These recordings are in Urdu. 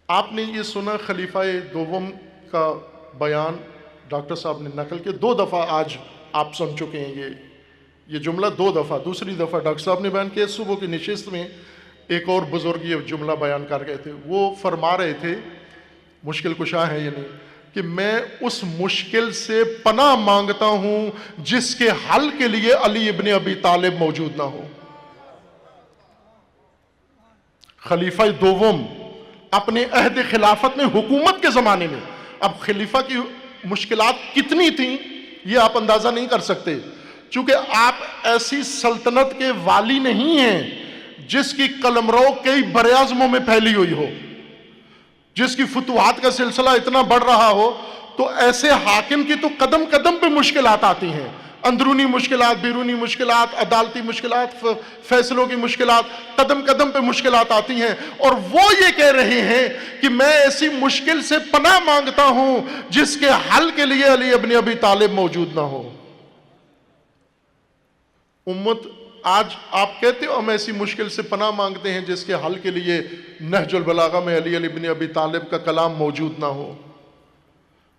آپ نے یہ سنا خلیفہ دوم کا بیان ڈاکٹر صاحب نے نقل کے 2 دفعہ آج آپ سن چکے ہیں یہ جملہ 2 دفعہ. دوسری دفعہ ڈاکٹر صاحب نے بیان کیا. صبح کی نشست میں ایک اور بزرگ یہ جملہ بیان کر گئے تھے. وہ فرما رہے تھے، مشکل کشا ہے یعنی، کہ میں اس مشکل سے پناہ مانگتا ہوں جس کے حل کے لیے علی ابن ابی طالب موجود نہ ہو. خلیفہ دوم اپنے عہد خلافت میں، حکومت کے زمانے میں، اب خلیفہ کی مشکلات کتنی تھیں یہ آپ اندازہ نہیں کر سکتے، چونکہ آپ ایسی سلطنت کے والی نہیں ہیں جس کی قلمرو کئی براعظموں میں پھیلی ہوئی ہو، جس کی فتوحات کا سلسلہ اتنا بڑھ رہا ہو. تو ایسے حاکم کی تو قدم قدم پہ مشکلات آتی ہیں، اندرونی مشکلات، بیرونی مشکلات، عدالتی مشکلات، فیصلوں کی مشکلات، قدم قدم پہ مشکلات آتی ہیں. اور وہ یہ کہہ رہے ہیں کہ میں ایسی مشکل سے پناہ مانگتا ہوں جس کے حل کے لیے علی ابن ابی طالب موجود نہ ہو. امت آج آپ کہتے ہو ہم ایسی مشکل سے پناہ مانگتے ہیں جس کے حل کے لیے نہج البلاغہ میں علی ابن ابی طالب کا کلام موجود نہ ہو.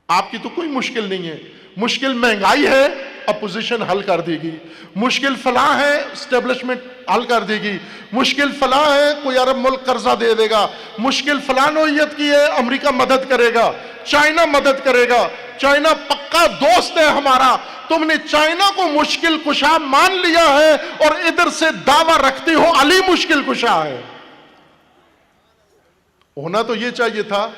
آپ کی تو کوئی مشکل نہیں ہے. مشکل مہنگائی ہے، اپوزیشن حل کر دے گی. مشکل فلاں ہے، اسٹیبلشمنٹ حل کر دے گی. مشکل فلاں ہے، کوئی عرب ملک قرضہ دے دے گا. مشکل فلاں نوعیت کی ہے، امریکہ مدد کرے گا، چائنا مدد کرے گا. چائنا پکا دوست ہے ہمارا. تم نے چائنا کو مشکل کشا مان لیا ہے اور ادھر سے دعویٰ رکھتے ہو علی مشکل کشا ہے. ہونا تو یہ چاہیے تھا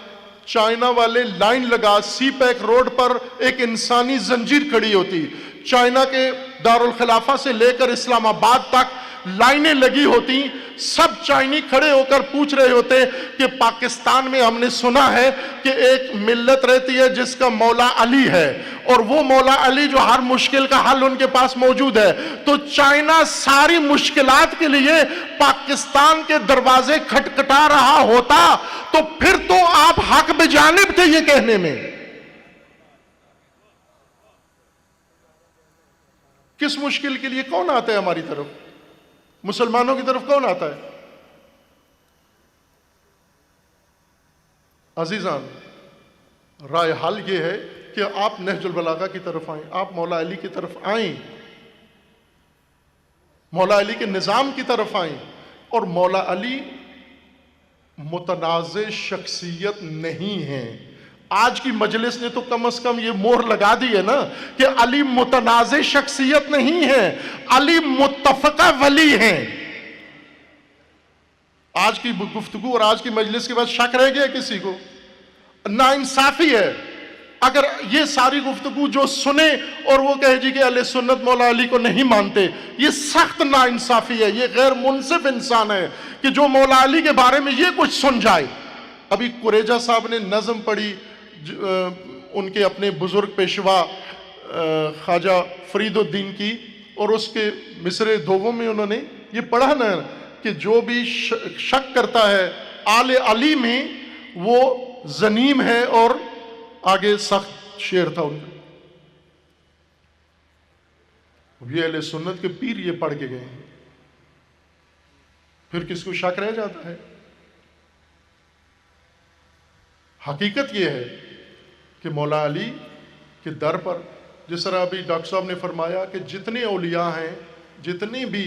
چائنا والے لائن لگا، سی پیک روڈ پر ایک انسانی زنجیر کھڑی ہوتی، چائنا کے دارالخلافہ سے لے کر اسلام آباد تک لائنیں لگی ہوتی. سب چائنی کھڑے ہو کر پوچھ رہے ہوتے کہ پاکستان میں ہم نے سنا ہے کہ ایک ملت رہتی ہے جس کا مولا علی ہے، اور وہ مولا علی جو ہر مشکل کا حل ان کے پاس موجود ہے. تو چائنا ساری مشکلات کے لیے پاکستان کے دروازے کھٹکھٹا رہا ہوتا تو پھر تو آپ حق بجانب تھے یہ کہنے میں. کس مشکل کے لیے کون آتا ہے ہماری طرف؟ مسلمانوں کی طرف کون آتا ہے؟ عزیزان، رائے حل یہ ہے کہ آپ نہج البلاغہ کی طرف آئیں، آپ مولا علی کی طرف آئیں، مولا علی کے نظام کی طرف آئیں. اور مولا علی متنازع شخصیت نہیں ہیں. آج کی مجلس نے تو کم از کم یہ مہر لگا دی ہے نا کہ علی متنازع شخصیت نہیں ہے، علی متفقہ ولی ہیں. آج کی گفتگو اور آج کی مجلس کے بعد شک رہ گیا کسی کو؟ ناانصافی ہے اگر یہ ساری گفتگو جو سنے اور وہ کہے جی کہ اہل سنت مولا علی کو نہیں مانتے. یہ سخت ناانصافی ہے، یہ غیر منصف انسان ہے کہ جو مولا علی کے بارے میں یہ کچھ سن جائے. ابھی قریجہ صاحب نے نظم پڑھی ان کے اپنے بزرگ پیشوا خواجہ فرید الدین کی، اور اس کے مصرع دوم میں انہوں نے یہ پڑھا نا کہ جو بھی شک کرتا ہے آل علی میں وہ زنیم ہے، اور آگے سخت شعر تھا ان کا. یہ اہل سنت کے پیر یہ پڑھ کے گئے ہیں، پھر کس کو شک رہ جاتا ہے؟ حقیقت یہ ہے کہ مولا علی کے در پر، جس طرح ابھی ڈاکٹر صاحب نے فرمایا کہ جتنے اولیاء ہیں، جتنے بھی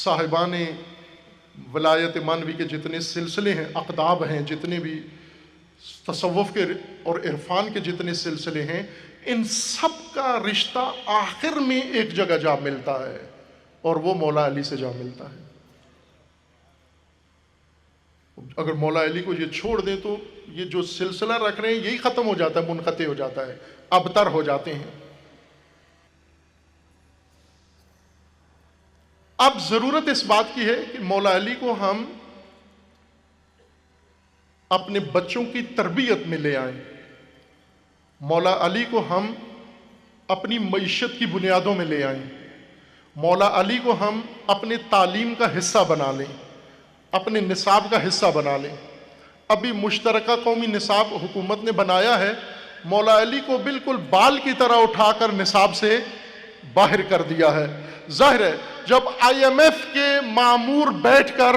صاحبان ولایت مانوی کے جتنے سلسلے ہیں، اقطاب ہیں، جتنے بھی تصوف کے اور عرفان کے جتنے سلسلے ہیں، ان سب کا رشتہ آخر میں ایک جگہ جا ملتا ہے، اور وہ مولا علی سے جا ملتا ہے. اگر مولا علی کو یہ چھوڑ دیں تو یہ جو سلسلہ رکھ رہے ہیں یہی ختم ہو جاتا ہے، منقطع ہو جاتا ہے، ابتر ہو جاتے ہیں. اب ضرورت اس بات کی ہے کہ مولا علی کو ہم اپنے بچوں کی تربیت میں لے آئیں. مولا علی کو ہم اپنی معیشت کی بنیادوں میں لے آئیں. مولا علی کو ہم اپنے تعلیم کا حصہ بنا لیں، اپنے نصاب کا حصہ بنا لیں. ابھی مشترکہ قومی نصاب حکومت نے بنایا ہے، مولا علی کو بالکل بال کی طرح اٹھا کر نصاب سے باہر کر دیا ہے. ظاہر ہے جب آئی ایم ایف کے مامور بیٹھ کر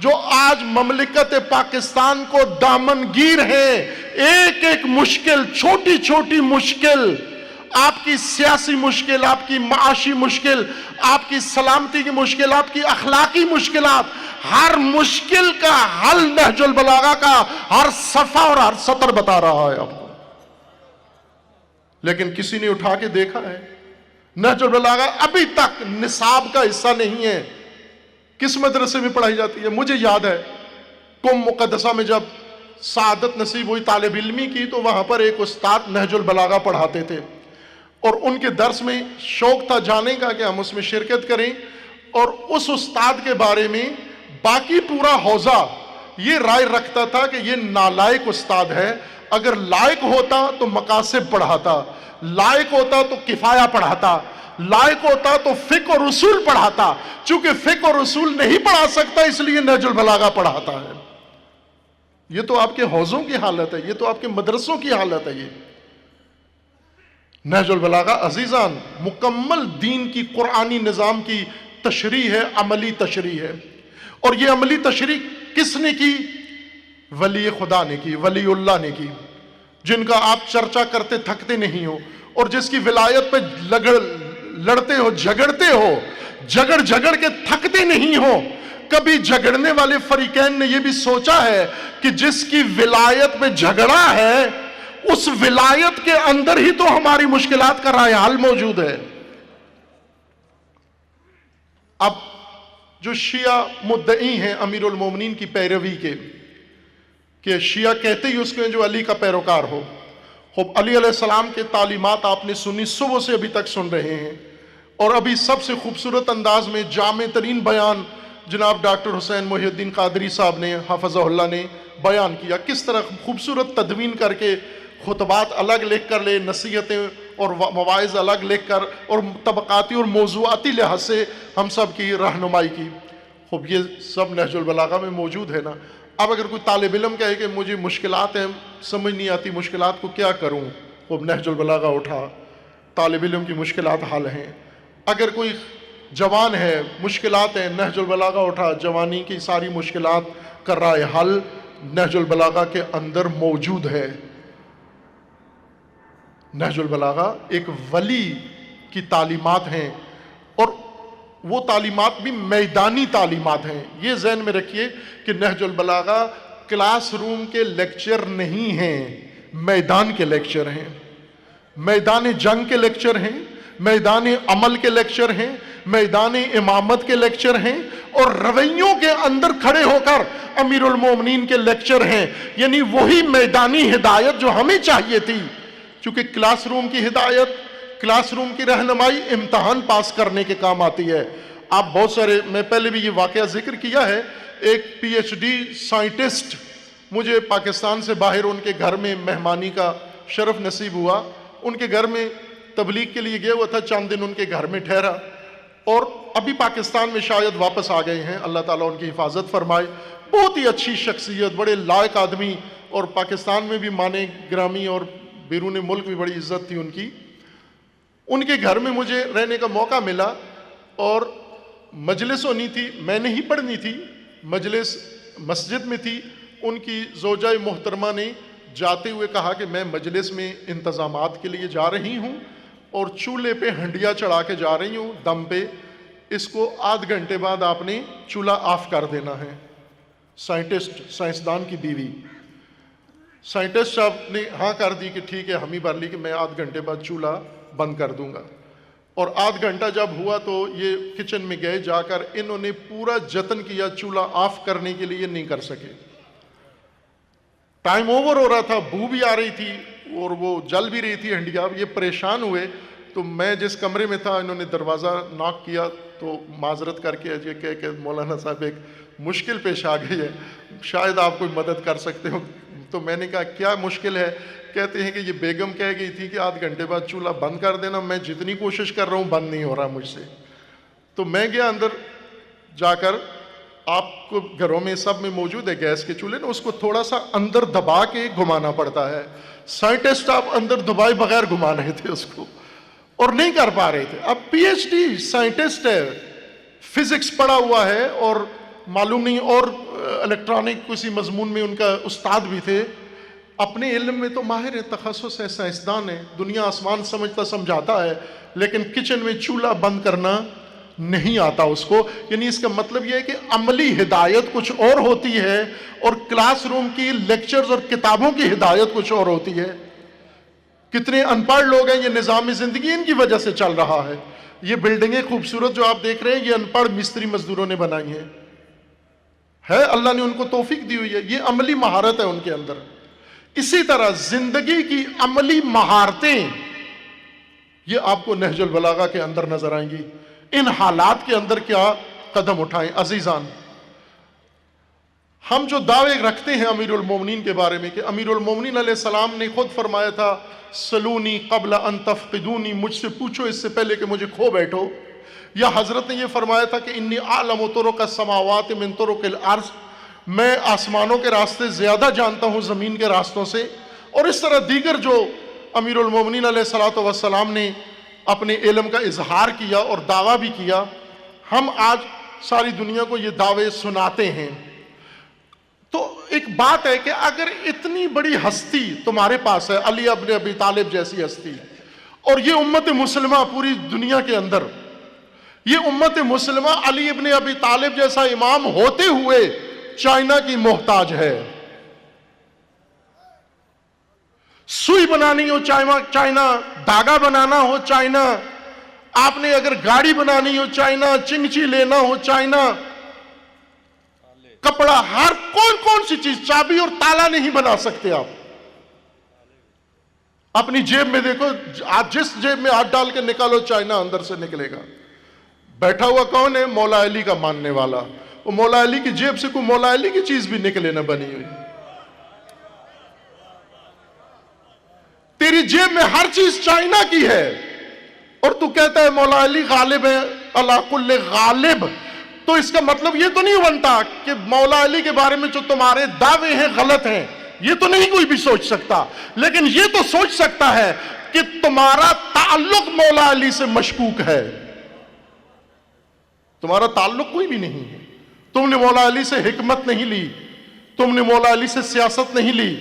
جو آج مملکت پاکستان کو دامنگیر ہیں، ایک ایک مشکل، چھوٹی چھوٹی مشکل، آپ کی سیاسی مشکل، آپ کی معاشی مشکل، آپ کی سلامتی کی مشکل، آپ کی اخلاقی مشکلات، ہر مشکل کا حل نہج البلاغہ کا ہر صفحہ اور ہر سطر بتا رہا ہے آپ کو. لیکن کسی نے اٹھا کے دیکھا ہے؟ نہج البلاغہ ابھی تک نصاب کا حصہ نہیں ہے. کس مدرسے میں پڑھائی جاتی ہے؟ مجھے یاد ہے قم مقدسہ میں جب سعادت نصیب ہوئی طالب علمی کی، تو وہاں پر ایک استاد نہج البلاغہ پڑھاتے تھے، اور ان کے درس میں شوق تھا جانے کا کہ ہم اس میں شرکت کریں. اور اس استاد کے بارے میں باقی پورا حوزہ یہ رائے رکھتا تھا کہ یہ نالائق استاد ہے. اگر لائق ہوتا تو مقاصد پڑھاتا، لائق ہوتا تو کفایہ پڑھاتا، لائق ہوتا تو فقہ اور اصول پڑھاتا. چونکہ فقہ اور اصول نہیں پڑھا سکتا، اس لیے نہج البلاغہ پڑھاتا ہے. یہ تو آپ کے حوزوں کی حالت ہے، یہ تو آپ کے مدرسوں کی حالت ہے. یہ نہج البلاغہ عزیزان مکمل دین کی قرآنی نظام کی تشریح ہے، عملی تشریح ہے. اور یہ عملی تشریح کس نے کی؟ ولی خدا نے کی، ولی اللہ نے کی، جن کا آپ چرچا کرتے تھکتے نہیں ہو، اور جس کی ولایت پہ لڑتے ہو، جھگڑتے ہو، جھگڑ کے تھکتے نہیں ہو. کبھی جھگڑنے والے فریقین نے یہ بھی سوچا ہے کہ جس کی ولایت پہ جھگڑا ہے، اس ولایت کے اندر ہی تو ہماری مشکلات کا رائے حل موجود ہے. اب جو شیعہ مدعی ہیں امیر المومنین کی پیروی کے، کہ شیعہ کہتے ہی اس کو جو علی کا پیروکار ہو. خب علی علیہ السلام کے تعلیمات آپ نے سنی، صبح سے ابھی تک سن رہے ہیں. اور ابھی سب سے خوبصورت انداز میں جامع ترین بیان جناب ڈاکٹر حسین محی الدین قادری صاحب نے حفظہ اللہ نے بیان کیا. کس طرح خوبصورت تدوین کر کے خطبات الگ لکھ کر لے، نصیحتیں اور مواعظ الگ لکھ کر، اور طبقاتی اور موضوعاتی لحاظ سے ہم سب کی رہنمائی کی. خب یہ سب نہج البلاغہ میں موجود ہے نا. اب اگر کوئی طالب علم کہے کہ مجھے مشکلات ہیں، سمجھ نہیں آتی، مشکلات کو کیا کروں، خب نہج البلاغہ اٹھا، طالب علم کی مشکلات حل ہیں. اگر کوئی جوان ہے، مشکلات ہیں، نہج البلاغہ اٹھا، جوانی کی ساری مشکلات کر رہا ہے حل، نہج البلاغہ کے اندر موجود ہے. نہج البلاغہ ایک ولی کی تعلیمات ہیں، اور وہ تعلیمات بھی میدانی تعلیمات ہیں. یہ ذہن میں رکھیے کہ نہج البلاغہ کلاس روم کے لیکچر نہیں ہیں، میدان کے لیکچر ہیں، میدان جنگ کے لیکچر ہیں، میدان عمل کے لیکچر ہیں، میدان امامت کے لیکچر ہیں، اور رویوں کے اندر کھڑے ہو کر امیر المومنین کے لیکچر ہیں. یعنی وہی میدانی ہدایت جو ہمیں چاہیے تھی. چونکہ کلاس روم کی ہدایت، کلاس روم کی رہنمائی امتحان پاس کرنے کے کام آتی ہے. آپ بہت سارے، میں پہلے بھی یہ واقعہ ذکر کیا ہے، ایک پی ایچ ڈی سائنٹسٹ مجھے پاکستان سے باہر ان کے گھر میں مہمانی کا شرف نصیب ہوا. ان کے گھر میں تبلیغ کے لیے گیا ہوا تھا، چند دن ان کے گھر میں ٹھہرا، اور ابھی پاکستان میں شاید واپس آ گئے ہیں. اللہ تعالیٰ ان کی حفاظت فرمائے. بہت ہی اچھی شخصیت، بڑے لائق آدمی، اور پاکستان میں بھی مانے گرامی اور بیرون ملک بھی بڑی عزت تھی ان کی. ان کے گھر میں مجھے رہنے کا موقع ملا، اور مجلس ہونی تھی، میں نے ہی پڑھنی تھی، مجلس مسجد میں تھی. ان کی زوجہ محترمہ نے جاتے ہوئے کہا کہ میں مجلس میں انتظامات کے لیے جا رہی ہوں، اور چولہے پہ ہنڈیا چڑھا کے جا رہی ہوں دم پہ، اس کو آدھ گھنٹے بعد آپ نے چولہا آف کر دینا ہے. سائنٹسٹ، سائنسدان کی بیوی، سائنٹسٹ صاحب نے ہاں کر دی کہ ٹھیک ہے، ہم ہی بھر لی کہ میں آدھ گھنٹے بعد چولہا بند کر دوں گا. اور آدھ گھنٹہ جب ہوا تو یہ کچن میں گئے، جا کر انہوں نے پورا جتن کیا چولہا آف کرنے کے لیے، نہیں کر سکے. ٹائم اوور ہو رہا تھا، بو بھی آ رہی تھی اور وہ جل بھی رہی تھی ہنڈیا. یہ پریشان ہوئے، تو میں جس کمرے میں تھا، انہوں نے دروازہ ناک کیا، تو معذرت کر کے یہ کہہ کہ مولانا صاحب ایک مشکل پیش آ گئی ہے، شاید آپ کوئی مدد کر سکتے ہو. تو میں نے کہا کیا مشکل ہے؟ کہتے ہیں کہ یہ بیگم کہہ گئی تھی کہ آدھ گھنٹے بعد چولہا بند کر دینا، میں جتنی کوشش کر رہا ہوں بند نہیں ہو رہا مجھ سے. تو میں گیا اندر جا کر، آپ کو گھروں میں سب میں موجود ہے گیس کے چولہے نا، اس کو تھوڑا سا اندر دبا کے گھمانا پڑتا ہے. سائنٹسٹ آپ اندر دبائے بغیر گھما رہے تھے اس کو، اور نہیں کر پا رہے تھے. اب پی ایچ ڈی سائنٹسٹ ہے، فزکس پڑھا ہوا ہے، اور معلوم نہیں اور الیکٹرانک کسی مضمون میں ان کا استاد بھی تھے، اپنے علم میں تو ماہر ہے، تخصص ہے، سائنسدان ہے، دنیا آسمان سمجھتا سمجھاتا ہے، لیکن کچن میں چولہا بند کرنا نہیں آتا اس کو. یعنی اس کا مطلب یہ ہے کہ عملی ہدایت کچھ اور ہوتی ہے اور کلاس روم کی لیکچرز اور کتابوں کی ہدایت کچھ اور ہوتی ہے. کتنے ان پڑھ لوگ ہیں، یہ نظام زندگی ان کی وجہ سے چل رہا ہے. یہ بلڈنگیں خوبصورت جو آپ دیکھ رہے ہیں، یہ ان پڑھ مستری مزدوروں نے بنائی ہیں. اللہ نے ان کو توفیق دی ہوئی ہے، یہ عملی مہارت ہے ان کے اندر. اسی طرح زندگی کی عملی مہارتیں یہ آپ کو نہج البلاغہ کے اندر نظر آئیں گی. ان حالات کے اندر کیا قدم اٹھائیں. عزیزان، ہم جو دعوے رکھتے ہیں امیر المومنین کے بارے میں کہ امیر المومنین علیہ السلام نے خود فرمایا تھا سلونی قبل ان تفقدونی، مجھ سے پوچھو اس سے پہلے کہ مجھے کھو بیٹھو. یا حضرت نے یہ فرمایا تھا کہ انی اعلم طرق السماوات من طرق الارض، میں آسمانوں کے راستے زیادہ جانتا ہوں زمین کے راستوں سے. اور اس طرح دیگر جو امیر المومنین علیہ الصلوۃ والسلام نے اپنے علم کا اظہار کیا اور دعویٰ بھی کیا. ہم آج ساری دنیا کو یہ دعوے سناتے ہیں. تو ایک بات ہے کہ اگر اتنی بڑی ہستی تمہارے پاس ہے، علی ابن ابی طالب جیسی ہستی، اور یہ امت مسلمہ پوری دنیا کے اندر، یہ امت مسلمہ علی ابن ابی طالب جیسا امام ہوتے ہوئے چائنا کی محتاج ہے. سوئی بنانی ہو چائنا، دھاگا بنانا ہو چائنا، آپ نے اگر گاڑی بنانی ہو چائنا، چنگچی لینا ہو چائنا، کپڑا، ہر کون سی چیز، چابی اور تالا نہیں بنا سکتے آپ. اپنی جیب میں دیکھو، جس جیب میں ہاتھ ڈال کے نکالو چائنا اندر سے نکلے گا. بیٹھا ہوا کون ہے؟ مولا علی کا ماننے والا. وہ مولا علی کی جیب سے کوئی مولا علی کی چیز بھی نکلے نہ بنی ہوئی. تیری جیب میں ہر چیز چائنا کی ہے اور تو کہتا ہے مولا علی غالب ہے، علی کل غالب. تو اس کا مطلب یہ تو نہیں بنتا کہ مولا علی کے بارے میں جو تمہارے دعوے ہیں غلط ہیں. یہ تو نہیں کوئی بھی سوچ سکتا، لیکن یہ تو سوچ سکتا ہے کہ تمہارا تعلق مولا علی سے مشکوک ہے. تمہارا تعلق کوئی بھی نہیں ہے. تم نے مولا علی سے حکمت نہیں لی، تم نے مولا علی سے سیاست نہیں لی،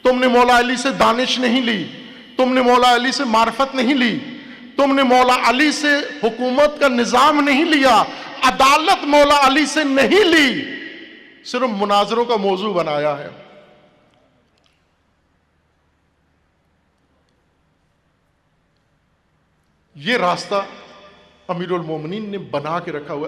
تم نے مولا علی سے دانش نہیں لی، تم نے مولا علی سے معرفت نہیں لی، تم نے مولا علی سے حکومت کا نظام نہیں لیا، عدالت مولا علی سے نہیں لی، صرف مناظروں کا موضوع بنایا ہے. یہ راستہ امیر المومنین نے بنا کے رکھا ہوا ہے.